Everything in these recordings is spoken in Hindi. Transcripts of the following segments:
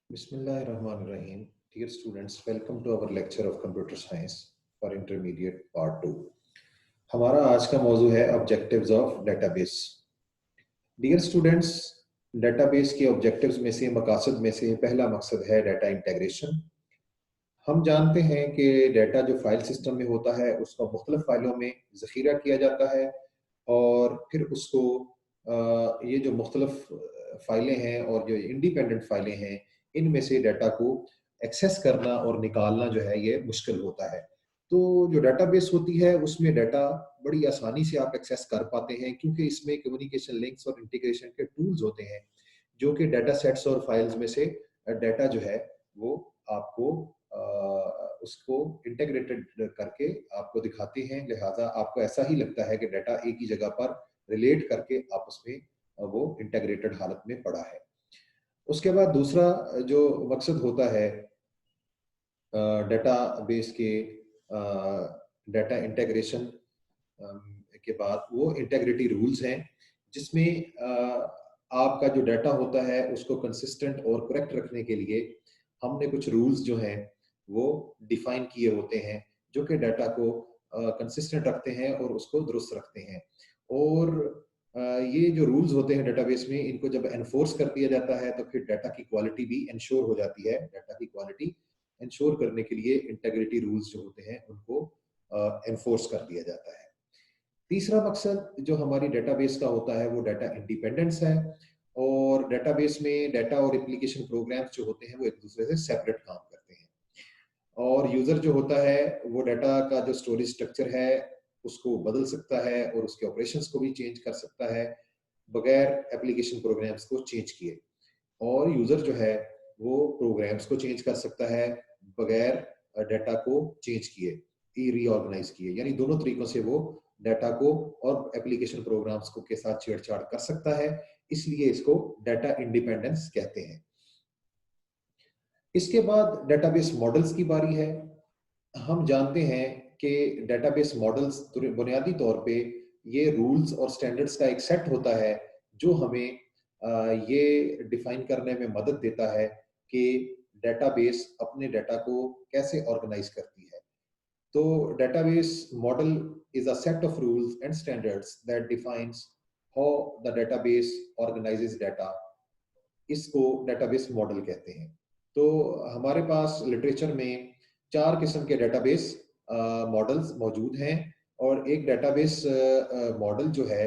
Bismillahirrahmanirrahim. Dear students, welcome to our lecture of Computer Science for Intermediate Part 2. हमारा आज का मौजू है objectives of database. Dear students, database के ऑब्जेक्टिव्स में से मकासद में से पहला मकसद है डाटा इंटीग्रेशन। हम जानते हैं कि डाटा जो फाइल सिस्टम में होता है उसको मुख्तलिफ फाइलों में ज़ख़ीरा किया जाता है और फिर उसको ये जो मुख्तलिफ फाइलें हैं और जो इंडिपेंडेंट फाइलें हैं इनमें से डाटा को एक्सेस करना और निकालना जो है ये मुश्किल होता है। तो जो डेटाबेस होती है उसमें डाटा बड़ी आसानी से आप एक्सेस कर पाते हैं क्योंकि इसमें कम्युनिकेशन लिंक्स और इंटीग्रेशन के टूल्स होते हैं जो कि डाटा सेट्स और फाइल्स में से डाटा जो है वो आपको उसको इंटीग्रेटेड करके आपको दिखाते हैं। लिहाजा आपको ऐसा ही लगता है कि डाटा एक ही जगह पर रिलेट करके आपस में वो इंटीग्रेटेड हालत में पड़ा है। उसके बाद दूसरा जो मकसद होता है डाटा बेस के डाटा इंटीग्रेशन के बाद वो इंटेग्रिटी रूल्स हैं जिसमें आपका जो डाटा होता है उसको कंसिस्टेंट और करेक्ट रखने के लिए हमने कुछ रूल्स जो हैं वो डिफाइन किए होते हैं जो कि डाटा को कंसिस्टेंट रखते हैं और उसको दुरुस्त रखते हैं। और ये जो रूल्स होते हैं डेटाबेस में इनको जब एनफोर्स कर दिया जाता है तो फिर डाटा की क्वालिटी भी इंश्योर हो जाती है। डाटा की क्वालिटी इंश्योर करने के लिए इंटेग्रिटी रूल्स जो होते हैं उनको एनफोर्स कर दिया जाता है। तीसरा मकसद जो हमारी डेटाबेस का होता है वो डाटा इंडिपेंडेंस है और डेटाबेस में डाटा और एप्लीकेशन प्रोग्राम्स जो होते हैं वो एक दूसरे से सेपरेट काम करते हैं और यूजर जो होता है वो डाटा का जो स्टोरेज स्ट्रक्चर है उसको बदल सकता है और उसके ऑपरेशंस को भी चेंज कर सकता है बगैर एप्लीकेशन प्रोग्राम्स को चेंज किए। और यूजर जो है वो प्रोग्राम्स को चेंज कर सकता है बगैर डाटा को चेंज किए रीऑर्गेनाइज किए, यानी दोनों तरीकों से वो डाटा को और एप्लीकेशन प्रोग्राम्स को के साथ छेड़छाड़ कर सकता है, इसलिए इसको डाटा इंडिपेंडेंस कहते हैं। इसके बाद डेटाबेस मॉडल्स की बारी है। हम जानते हैं कि डेटाबेस मॉडल्स बुनियादी तौर पे ये रूल्स और स्टैंडर्ड्स का एक सेट होता है जो हमें ये डिफाइन करने में मदद देता है कि डेटाबेस अपने डाटा को कैसे ऑर्गेनाइज करती है। तो database model is a set of rules and standards that defines how the database organises data. इसको डेटाबेस मॉडल कहते हैं। तो हमारे पास लिटरेचर में 4 किस्म के डेटाबेस मॉडल्स मौजूद हैं और एक डेटाबेस मॉडल जो है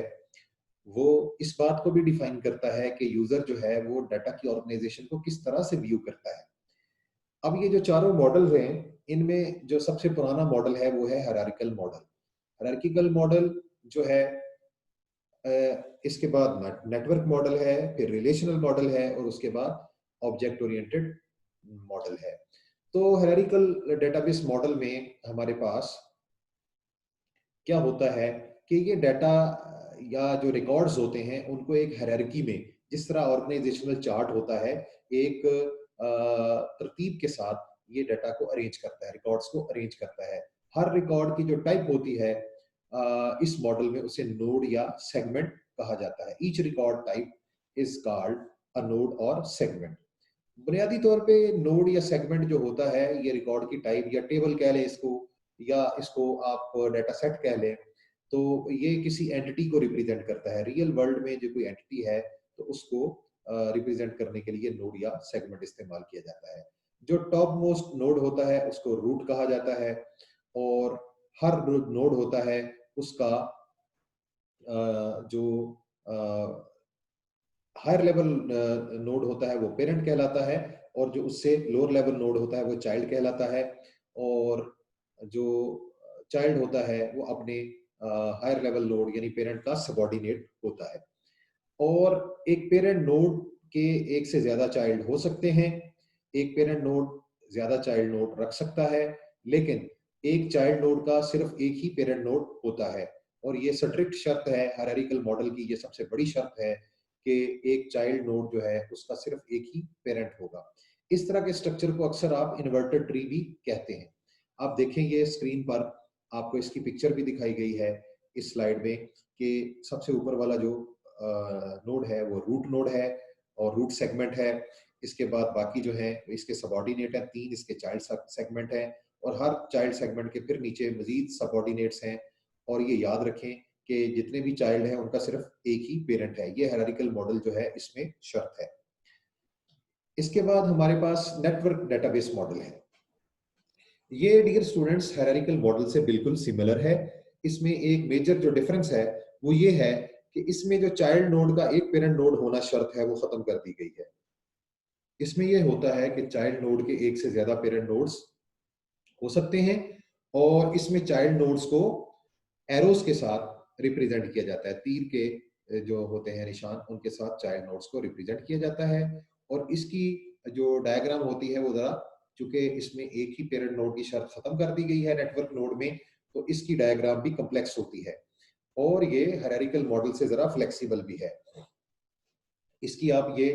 वो इस बात को भी डिफाइन करता है कि यूजर जो है वो डाटा की ऑर्गेनाइजेशन को किस तरह से व्यू करता है। अब ये जो चारों मॉडल हैं इनमें जो सबसे पुराना मॉडल है वो है हायरार्किकल मॉडल। हायरार्किकल मॉडल जो है इसके बाद नेटवर्क मॉडल है, फिर रिलेशनल मॉडल है और उसके बाद ऑब्जेक्ट ओरिएंटेड मॉडल है। तो हायरार्किकल डेटाबेस मॉडल में हमारे पास क्या होता है कि ये डाटा या जो रिकॉर्ड्स होते हैं उनको एक हायरार्की में, जिस तरह ऑर्गेनाइजेशनल चार्ट होता है, एक तरतीब के साथ ये डाटा को अरेंज करता है, रिकॉर्ड्स को अरेंज करता है। हर रिकॉर्ड की जो टाइप होती है इस मॉडल में उसे नोड या सेगमेंट कहा जाता है। Each record type is called a node और सेगमेंट। बुनियादी तौर पे नोड या सेगमेंट जो होता है ये रिकॉर्ड की टाइप या टेबल कह लें इसको, या इसको आप डाटा सेट कह लें, तो ये किसी एंटिटी को रिप्रेजेंट करता है। रियल वर्ल्ड में जो कोई एंटिटी है तो उसको रिप्रेजेंट करने के लिए नोड या सेगमेंट इस्तेमाल किया जाता है। जो टॉप मोस्ट नोड होता है उसको रूट कहा जाता है और हर नोड होता है उसका जो हायर लेवल नोड होता है वो पेरेंट कहलाता है और जो उससे लोअर लेवल नोड होता है वो चाइल्ड कहलाता है और जो चाइल्ड होता है वो अपने हायर लेवल नोड यानी पेरेंट का सबऑर्डिनेट होता है। और एक पेरेंट नोड के एक से ज्यादा चाइल्ड हो सकते हैं। एक पेरेंट नोड ज्यादा चाइल्ड नोड रख सकता है, लेकिन एक चाइल्ड नोड का सिर्फ एक ही पेरेंट नोड होता है और ये स्ट्रिक्ट शर्त है हायरार्किकल मॉडल की। ये सबसे बड़ी शर्त है कि एक चाइल्ड नोड जो है उसका सिर्फ एक ही पेरेंट होगा। इस तरह के स्ट्रक्चर को अक्सर आप इन्वर्टेड ट्री भी कहते हैं। आप देखें ये स्क्रीन पर आपको इसकी पिक्चर भी दिखाई गई है इस स्लाइड में कि सबसे ऊपर वाला जो नोड है वो रूट नोड है और रूट सेगमेंट है। इसके बाद बाकी जो है इसके सबऑर्डिनेट हैं, 3 इसके चाइल्ड सेगमेंट हैं और हर चाइल्ड सेगमेंट के फिर नीचे मजीद सबऑर्डिनेट्स हैं। और ये याद रखें कि जितने भी चाइल्ड हैं उनका सिर्फ एक ही पेरेंट है। ये हायरार्किकल मॉडल जो है इसमें शर्त है। इसके बाद हमारे पास नेटवर्क डेटाबेस मॉडल है। ये डियर स्टूडेंट्स हायरार्किकल मॉडल से बिल्कुल सिमिलर है। इसमें एक मेजर जो डिफरेंस है वो ये है कि इसमें जो चाइल्ड नोड का एक पेरेंट नोड होना शर्त है वो खत्म कर दी गई है। इसमें ये होता है कि चाइल्ड नोड के एक से ज्यादा पेरेंट नोड्स हो सकते हैं और इसमें चाइल्ड नोड्स को एरोस के साथ रिप्रेजेंट किया जाता है। तीर के जो होते हैं निशान उनके साथ चाइल्ड नोड्स को रिप्रेजेंट किया जाता है। और इसकी जो डायग्राम होती है वो जरा, चूंकि इसमें एक ही पेरेंट नोड की शर्त खत्म कर दी गई है नेटवर्क नोड में, तो इसकी डायग्राम भी कम्प्लेक्स होती है और ये हायरार्किकल मॉडल से जरा फ्लेक्सिबल भी है। इसकी आप ये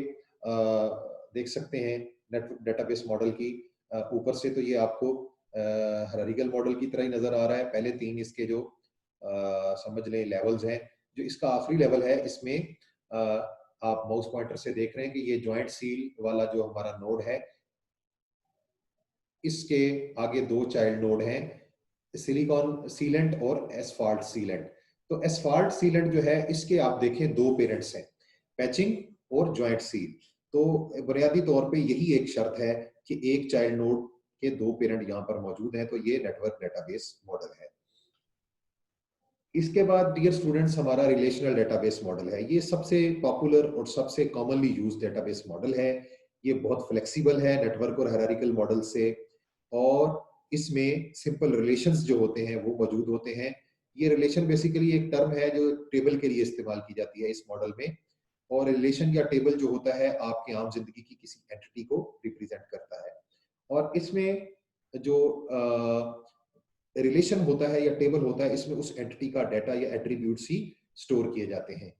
देख सकते हैं नेटवर्क डेटाबेस मॉडल की ऊपर से तो ये आपको हायरार्किकल मॉडल की तरह ही नजर आ रहा है। पहले 3 इसके जो समझ लें लेवल्स हैं। जो इसका आखिरी लेवल है इसमें आप माउस पॉइंटर से देख रहे हैं कि ये जॉइंट सील वाला जो हमारा नोड है, इसके आगे 2 चाइल्ड नोड हैं, सिलिकॉन सीलेंट और एसफाल्ट सीलेंट। तो एसफाल्ट सीलेंट जो है इसके आप देखें 2 पेरेंट्स हैं, पैचिंग और जॉइंट सील। तो बुनियादी तौर पे यही एक शर्त है कि एक चाइल्ड नोड के 2 पेरेंट यहाँ पर मौजूद हैं। तो ये नेटवर्क डेटाबेस मॉडल है। इसके बाद डियर स्टूडेंट्स हमारा रिलेशनल डेटाबेस मॉडल है। ये सबसे पॉपुलर और सबसे कॉमनली यूज्ड डेटाबेस मॉडल है। ये बहुत फ्लेक्सिबल है नेटवर्क और हायरार्किकल मॉडल से और इसमें सिंपल रिलेशंस जो होते हैं वो मौजूद होते हैं। ये रिलेशन बेसिकली एक टर्म है जो टेबल के लिए इस्तेमाल की जाती है इस मॉडल में। और रिलेशन या टेबल जो होता है आपकी आम जिंदगी की किसी एंटिटी को रिप्रेजेंट करता है। और इसमें जो रिलेशन होता है या टेबल होता है इसमें उस एंटिटी का डाटा या एट्रीब्यूट्स ही स्टोर किए जाते हैं।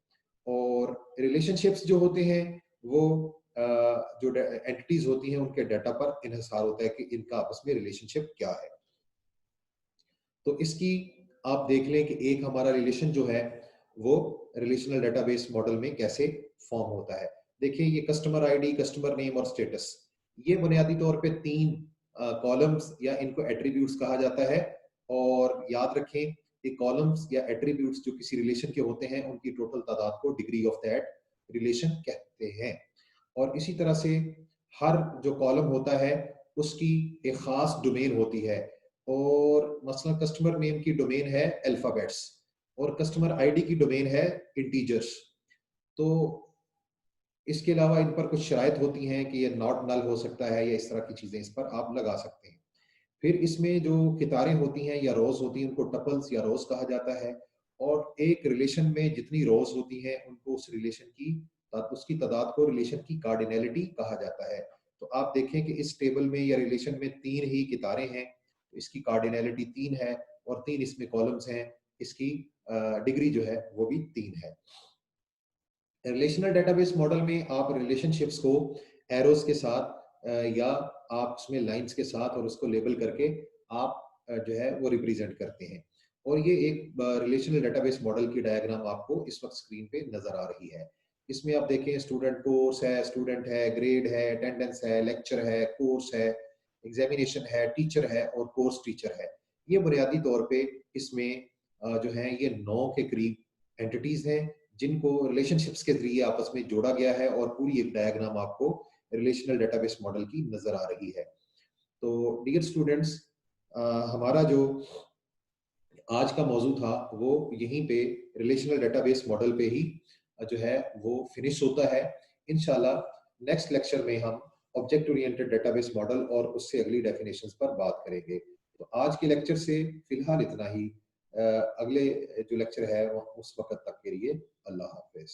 और रिलेशनशिप्स जो होते हैं वो जो एंटिटीज होती हैं उनके डाटा पर इन्हिसार होता है कि इनका आपस में रिलेशनशिप क्या है। तो इसकी आप देख लें कि एक हमारा रिलेशन जो है वो रिलेशनल डेटाबेस मॉडल में कैसे फॉर्म होता है। देखिए ये कस्टमर आईडी, कस्टमर नेम और स्टेटस, ये बुनियादी तौर पे 3 कॉलम्स या इनको एट्रीब्यूट्स कहा जाता है। और याद रखें कि कॉलम्स या एट्रीब्यूट्स जो किसी रिलेशन के होते हैं उनकी टोटल तादाद को डिग्री ऑफ दैट रिलेशन कहते हैं। और इसी तरह से हर जो कॉलम होता है उसकी एक खास डोमेन होती है। और मसलन कस्टमर नेम की डोमेन है अल्फाबेट्स और कस्टमर आईडी की डोमेन है इंटीजर्स। तो इसके अलावा इन पर कुछ शराइत होती हैं कि ये नॉट नल हो सकता है या इस तरह की चीजें इस पर आप लगा सकते हैं। फिर इसमें जो कितारें होती हैं या रोज होती हैं उनको टपल्स या रोज कहा जाता है। और एक रिलेशन में जितनी रोज होती हैं उनको उस रिलेशन की उसकी तादाद को रिलेशन की कार्डिनैलिटी कहा जाता है। तो आप देखें कि इस टेबल में या रिलेशन में 3 ही कितारें हैं, तो इसकी कार्डिनैलिटी 3 है और 3 इसमें कॉलम्स हैं, इसकी डिग्री जो है वो भी 3 है। रिलेशनल डेटाबेस मॉडल में आप रिलेशनशिप्स को एरोस के साथ या आप उसमें लाइंस के साथ और उसको लेबल करके आप जो है वो रिप्रेजेंट करते हैं। और ये एक रिलेशनल डेटाबेस मॉडल की डायग्राम आपको इस वक्त स्क्रीन पे नजर आ रही है। इसमें आप देखें स्टूडेंट कोर्स है, स्टूडेंट है, ग्रेड है, अटेंडेंस है, लेक्चर है, कोर्स है, एग्जामिनेशन है, टीचर है और कोर्स टीचर है। ये बुनियादी तौर पे इसमें जो है ये 9 के करीब एंटिटीज हैं जिनको रिलेशनशिप्स के जरिए आपस में जोड़ा गया है और पूरी एक डायग्राम आपको रिलेशनल डेटाबेस मॉडल की नजर आ रही है। तो डियर स्टूडेंट्स, हमारा जो आज का मौजू था वो यहीं पे रिलेशनल डेटाबेस मॉडल पे ही जो है वो फिनिश होता है। इंशाल्लाह नेक्स्ट लेक्चर में हम ऑब्जेक्ट ओरिएंटेड डेटाबेस मॉडल और उससे अगली डेफिनेशंस पर बात करेंगे। तो आज के लेक्चर से फिलहाल इतना ही। अगले जो लेक्चर है वो उस वक्त तक के लिए अल्लाह हाफिज।